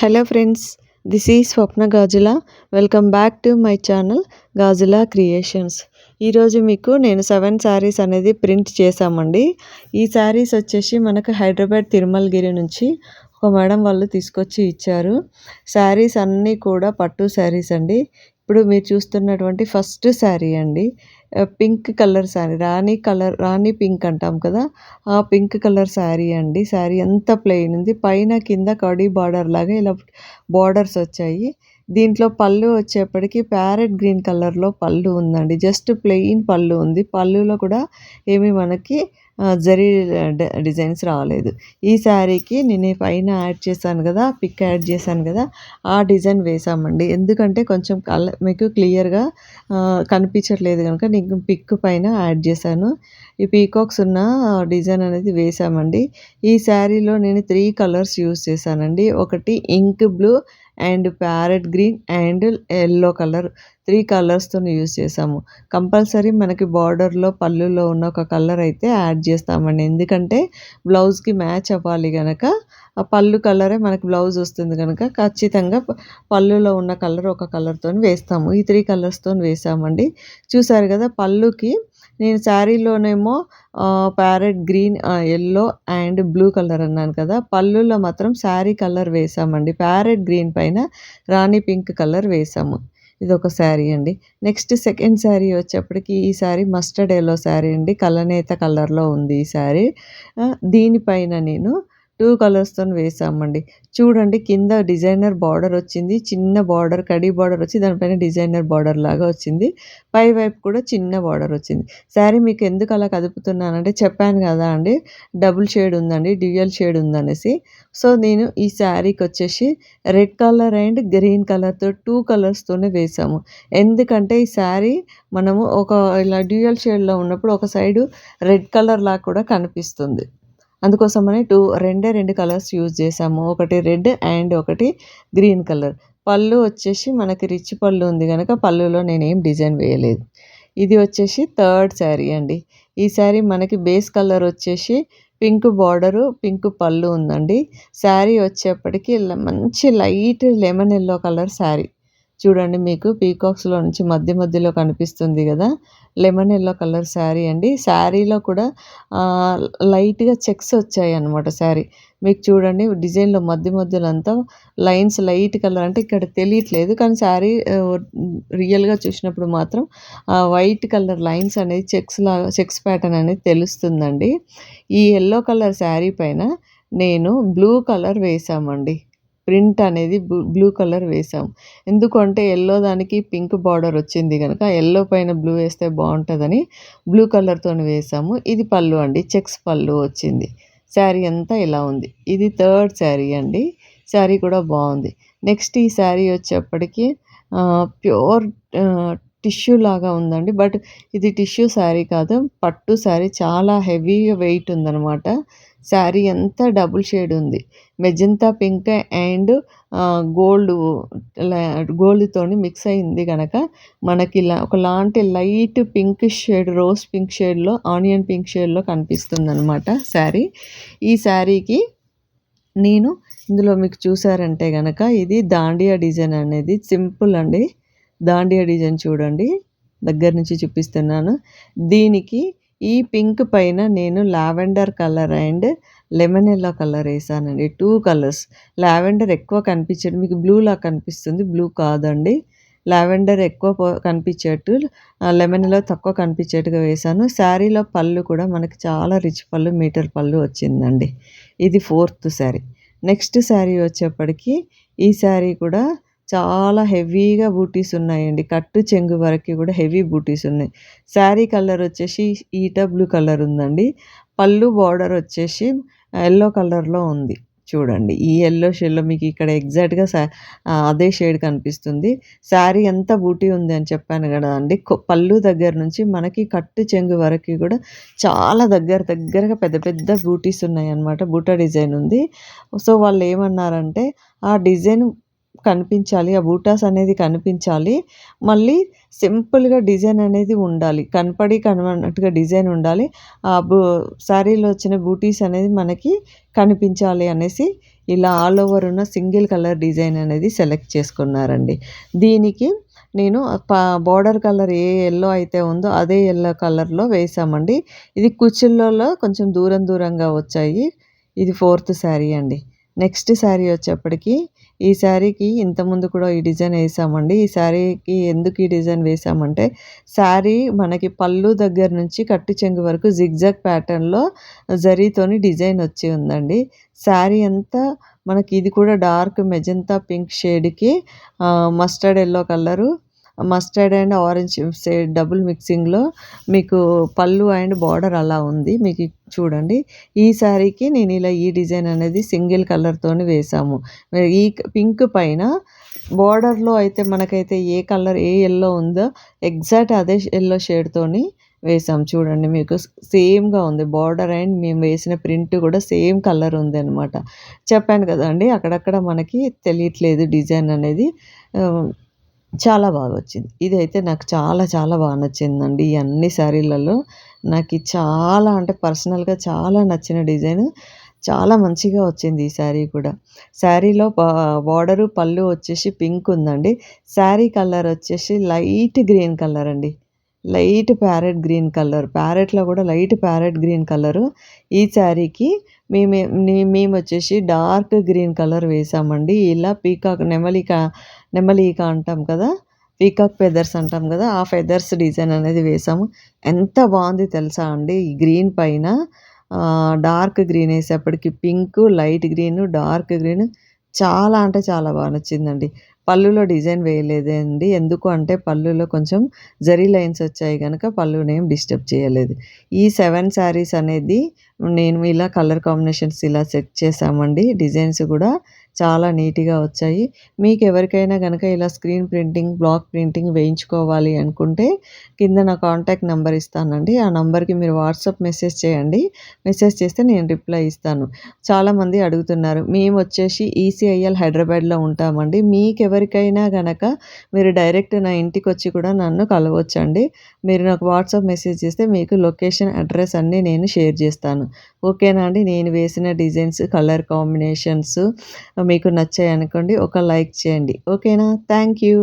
Hello friends, this is Swapna Gajula. Welcome back to my channel Gajula creations. ఈరోజు మీకు నేను 7 శారీస్ అనేది print చేశామండి. ఈ శారీస్ వచ్చేసి మనకు హైదరాబాద్ తిరుమలగిరి నుంచి ఒక మేడం వాళ్ళు తీసుకొచ్చి ఇచ్చారు. శారీస్ అన్నీ కూడా పట్టు శారీస్ అండి. ఇప్పుడు మీరు చూస్తున్నటువంటి ఫస్ట్ శారీ అండి, పింక్ కలర్ శారీ, రాణి పింక్ అంటాం కదా, ఆ పింక్ కలర్ శారీ అండి. శారీ అంతా ప్లెయిన్ ఉంది, పైన కింద కడీ బార్డర్ లాగా ఇలా బార్డర్స్ వచ్చాయి. దీంట్లో పళ్ళు వచ్చేప్పటికి ప్యారెట్ గ్రీన్ కలర్లో పళ్ళు ఉందండి. జస్ట్ ప్లెయిన్ పళ్ళు ఉంది. పళ్ళులో కూడా ఏమి మనకి జరీ డిజైన్స్ రాలేదు. ఈ శారీకి నేను పైన యాడ్ చేశాను కదా, పిక్ యాడ్ చేశాను కదా, ఆ డిజైన్ వేసామండి. ఎందుకంటే కొంచెం మీకు క్లియర్గా కనిపించట్లేదు కనుక నేను పిక్ పైన యాడ్ చేశాను. ఈ పీకాక్స్ ఉన్న డిజైన్ అనేది వేసామండి. ఈ శారీలో నేను 3 కలర్స్ యూస్ చేశానండి. ఒకటి ink blue and parrot green and yellow colour, 3 కలర్స్తో యూస్ చేసాము. కంపల్సరీ మనకి బార్డర్లో పళ్ళులో ఉన్న ఒక కలర్ అయితే యాడ్ చేస్తామండి. ఎందుకంటే బ్లౌజ్కి మ్యాచ్ అవ్వాలి కనుక ఆ పళ్ళు కలరే మనకి బ్లౌజ్ వస్తుంది కనుక ఖచ్చితంగా పళ్ళులో ఉన్న కలర్ ఒక కలర్తో వేస్తాము. ఈ 3 కలర్స్తో వేసామండి. చూసారు కదా, పళ్ళుకి నేను శారీలోనేమో parrot green, yellow and blue colour అన్నాను కదా, పళ్ళులో మాత్రం శారీ కలర్ వేసామండి. ప్యారెట్ గ్రీన్ పైన రాణి పింక్ కలర్ వేసాము. ఇదొక శారీ అండి. నెక్స్ట్ సెకండ్ శారీ వచ్చేప్పటికి ఈ శారీ మస్టర్డ్ ఎల్లో శారీ అండి. కలనేత కలర్లో ఉంది ఈ శారీ. దీనిపైన నేను 2 కలర్స్తో వేసామండి. చూడండి, కింద డిజైనర్ బార్డర్ వచ్చింది, చిన్న బార్డర్ కడీ బార్డర్ వచ్చి దానిపైన డిజైనర్ బార్డర్ లాగా వచ్చింది. పై వైపు కూడా చిన్న బార్డర్ వచ్చింది. శారీ మీకు ఎందుకు అలా కదుపుతున్నానంటే చెప్పాను కదా అండి, డబుల్ షేడ్ ఉందండి, డ్యూయల్ షేడ్ ఉందనేసి. సో నేను ఈ శారీకి వచ్చేసి రెడ్ కలర్ అండ్ గ్రీన్ కలర్తో 2 కలర్స్తోనే వేసాము. ఎందుకంటే ఈ శారీ మనము ఒక ఇలా డ్యూయల్ షేడ్లో ఉన్నప్పుడు ఒక సైడు రెడ్ కలర్ లాగా కూడా కనిపిస్తుంది. అందుకోసమని రెండు కలర్స్ యూజ్ చేసాము. ఒకటి రెడ్ అండ్ ఒకటి గ్రీన్ కలర్. పళ్ళు వచ్చేసి మనకి రిచ్ పళ్ళు ఉంది కనుక పళ్ళులో నేనేం డిజైన్ వేయలేదు. ఇది వచ్చేసి థర్డ్ శారీ అండి. ఈ శారీ మనకి బేస్ కలర్ వచ్చేసి పింక్ బార్డరు, పింక్ పళ్ళు ఉందండి. శారీ వచ్చేప్పటికి మంచి light lemon yellow colour sari. చూడండి, మీకు పీకాక్స్లో నుంచి మధ్యలో కనిపిస్తుంది కదా, లెమన్ ఎల్లో కలర్ శారీ అండి. శారీలో కూడా లైట్గా చెక్స్ వచ్చాయి అన్నమాట. శారీ మీకు చూడండి, డిజైన్లో మధ్యలో అంతా లైన్స్ లైట్ కలర్ అంటే ఇక్కడ తెలియట్లేదు, కానీ శారీ రియల్గా చూసినప్పుడు మాత్రం వైట్ కలర్ లైన్స్ అనేది చెక్స్ ప్యాటర్న్ అనేది తెలుస్తుందండి. ఈ ఎల్లో కలర్ శారీ పైన నేను బ్లూ కలర్ వేసామండి. ప్రింట్ అనేది బ్లూ కలర్ వేసాం. ఎందుకంటే ఎల్లో దానికి పింక్ బార్డర్ వచ్చింది కనుక ఎల్లో పైన బ్లూ వేస్తే బాగుంటుందని బ్లూ కలర్తో వేసాము. ఇది పళ్ళు అండి, చెక్స్ పళ్ళు వచ్చింది. శారీ అంతా ఇలా ఉంది. ఇది థర్డ్ శారీ అండి. శారీ కూడా బాగుంది. నెక్స్ట్ ఈ శారీ వచ్చేప్పటికి ప్యూర్ టిష్యూ లాగా ఉందండి. బట్ ఇది టిష్యూ శారీ కాదు, పట్టు శారీ. చాలా హెవీ వెయిట్ ఉందన్నమాట. శారీ అంతా డబుల్ షేడ్ ఉంది. మెజంతా పింక్ అండ్ గోల్డ్తోని మిక్స్ అయింది కనుక మనకి ఇలా ఒకలాంటి light pink shade, rose pink షేడ్లో, ఆనియన్ పింక్ షేడ్లో కనిపిస్తుంది అనమాట శారీ. ఈ శారీకి నేను ఇందులో మీకు చూసారంటే కనుక ఇది దాండియా డిజైన్ అనేది సింపుల్ అండి. దాండియా డిజైన్ చూడండి, దగ్గర నుంచి చూపిస్తున్నాను. దీనికి ఈ పింక్ పైన నేను lavender colour and lemon yellow colour వేసానండి. 2 కలర్స్. లావెండర్ ఎక్కువ కనిపించదు, మీకు బ్లూలా కనిపిస్తుంది, బ్లూ కాదండి. లావెండర్ ఎక్కువ కనిపించేట్టు, లెమన్ ఎల్లో తక్కువ కనిపించేట్టుగా వేసాను. శారీలో పళ్ళు కూడా మనకి చాలా రిచ్ పళ్ళు, మీటర్ పళ్ళు వచ్చిందండి. ఇది 4th శారీ. నెక్స్ట్ శారీ వచ్చేప్పటికి ఈ శారీ కూడా చాలా హెవీగా బూటీస్ ఉన్నాయండి. కట్టు చెంగు వరకు కూడా హెవీ బూటీస్ ఉన్నాయి. శారీ కలర్ వచ్చేసి ఈటా బ్లూ కలర్ ఉందండి. పళ్ళు బార్డర్ వచ్చేసి ఎల్లో కలర్లో ఉంది. చూడండి, ఈ ఎల్లో షేడ్లో మీకు ఇక్కడ ఎగ్జాక్ట్గా అదే షేడ్ కనిపిస్తుంది. శారీ అంతా బూటీ ఉంది అని చెప్పాను కదా అండి. పళ్ళు దగ్గర నుంచి మనకి కట్టు చెంగు వరకు కూడా చాలా దగ్గరగా పెద్ద బూటీస్ ఉన్నాయి అన్నమాట. బూటా డిజైన్ ఉంది. సో వాళ్ళు ఏమన్నారంటే ఆ డిజైన్ కనిపించాలి, ఆ బూటాస్ అనేది కనిపించాలి, మళ్ళీ సింపుల్గా డిజైన్ అనేది ఉండాలి, కనపడినట్టుగా డిజైన్ ఉండాలి, ఆ శారీలో వచ్చిన బూటీస్ అనేది మనకి కనిపించాలి అనేసి ఇలా ఆల్ ఓవర్ ఉన్న సింగిల్ కలర్ డిజైన్ అనేది సెలెక్ట్ చేసుకున్నారండి. దీనికి నేను బోర్డర్ కలర్ ఏ యెల్లో అయితే ఉందో అదే యెల్లో కలర్‌లో వేసామండి. ఇది కుచ్చుళ్ళలో కొంచెం దూరంగా వచ్చాయి. ఇది 4థ్ శారీ అండి. నెక్స్ట్ శారీ వచ్చేప్పటికి ఈ శారీకి ఇంతకుముందు కూడా ఈ డిజైన్ వేసామండి. ఈ శారీకి ఎందుకు ఈ డిజైన్ వేసామంటే శారీ మనకి పళ్ళు దగ్గర నుంచి కట్టు చెంగు వరకు జిగ్‌జాగ్ ప్యాటర్న్‌లో జరీతోని డిజైన్ వచ్చి ఉందండి. శారీ అంతా మనకి ఇది కూడా డార్క్ మెజంతా పింక్ షేడ్‌కి mustard yellow colour, mustard and orange shade double మిక్సింగ్‌లో మీకు పళ్ళు అండ్ బార్డర్ అలా ఉంది. మీకు చూడండి. ఈ శారీకి నేను ఇలా ఈ డిజైన్ అనేది సింగిల్ కలర్‌తోని వేసాము. ఈ పింక్ పైన బార్డర్‌లో అయితే మనకైతే ఏ కలర్ ఏ యెల్లో ఉందో ఎగ్జాక్ట్ అదే యెల్లో షేడ్‌తోని వేసాం. చూడండి మీకు సేమ్‌గా ఉంది. బార్డర్ అండ్ మేము వేసిన ప్రింట్ కూడా సేమ్ కలర్ ఉందనమాట. చెప్పాను కదండీ! అక్కడక్కడ మనకి తెలియట్లేదు డిజైన్ అనేది. చాలా బాగా వచ్చింది. ఇదైతే నాకు చాలా బాగా నచ్చిందండి. ఈ అన్ని శారీలలో నాకి చాలా అంటే పర్సనల్‌గా చాలా నచ్చిన డిజైను. చాలా మంచిగా వచ్చింది ఈ శారీ కూడా. శారీలో బార్డరు, పళ్ళు వచ్చేసి పింక్ ఉందండి. శారీ కలర్ వచ్చేసి లైట్ గ్రీన్ కలర్ అండి. Light parrot green colour. ప్యారెట్‌లో కూడా లైట్ ప్యారెట్ గ్రీన్ కలరు. ఈ శారీకి మేమొచ్చేసి డార్క్ గ్రీన్ కలర్ వేసామండి. ఇలా పీకాక్ నెమలిక అంటాం కదా! పీకాక్ ఫెదర్స్ అంటాం కదా! ఆ ఫెదర్స్ డిజైన్ అనేది వేసాము. ఎంత బావుంది తెలుసా అండి! ఈ గ్రీన్ పైన డార్క్ గ్రీన్ ఏసేప్పటికి pink, light green, dark green చాలా అంటే చాలా బాగా నచ్చిందండి. పళ్ళులో డిజైన్ వేయలేదండి. ఎందుకు అంటే పళ్ళులో కొంచెం జరీ లైన్స్ వచ్చాయి గనక పళ్ళునేం డిస్టర్బ్ చేయలేదు. ఈ 7 శారీస్ అనేది నేను ఇలా కలర్ కాంబినేషన్స్ ఇలా సెట్ చేశామండి. డిజైన్స్ కూడా చాలా నీట్‌గా వచ్చాయి. మీకెవరికైనా గనక ఇలా స్క్రీన్ ప్రింటింగ్, బ్లాక్ ప్రింటింగ్ వేయించుకోవాలి అనుకుంటే కింద నా కాంటాక్ట్ నంబర్ ఇస్తానండి. ఆ నంబర్‌కి మీరు వాట్సాప్ మెసేజ్ చేయండి. మెసేజ్ చేస్తే నేను రిప్లై ఇస్తాను. చాలామంది అడుగుతున్నారు. మేమొచ్చేసి ఈసీఐఎల్ హైదరాబాద్‌లో ఉంటామండి. మీకెవరికైనా గనక మీరు డైరెక్ట్ నా ఇంటికొచ్చి కూడా నన్ను కలవచ్చండి. మీరు నాకు వాట్సాప్ మెసేజ్ చేస్తే మీకు లొకేషన్, అడ్రెస్ అన్నీ నేను షేర్ చేస్తాను. ఓకేనా అండి? నేను వేసిన డిజైన్స్, కలర్ కాంబినేషన్స్ మీకు నచ్చాయనుకోండి ఒక లైక్ చేయండి. ఓకేనా? Thank you.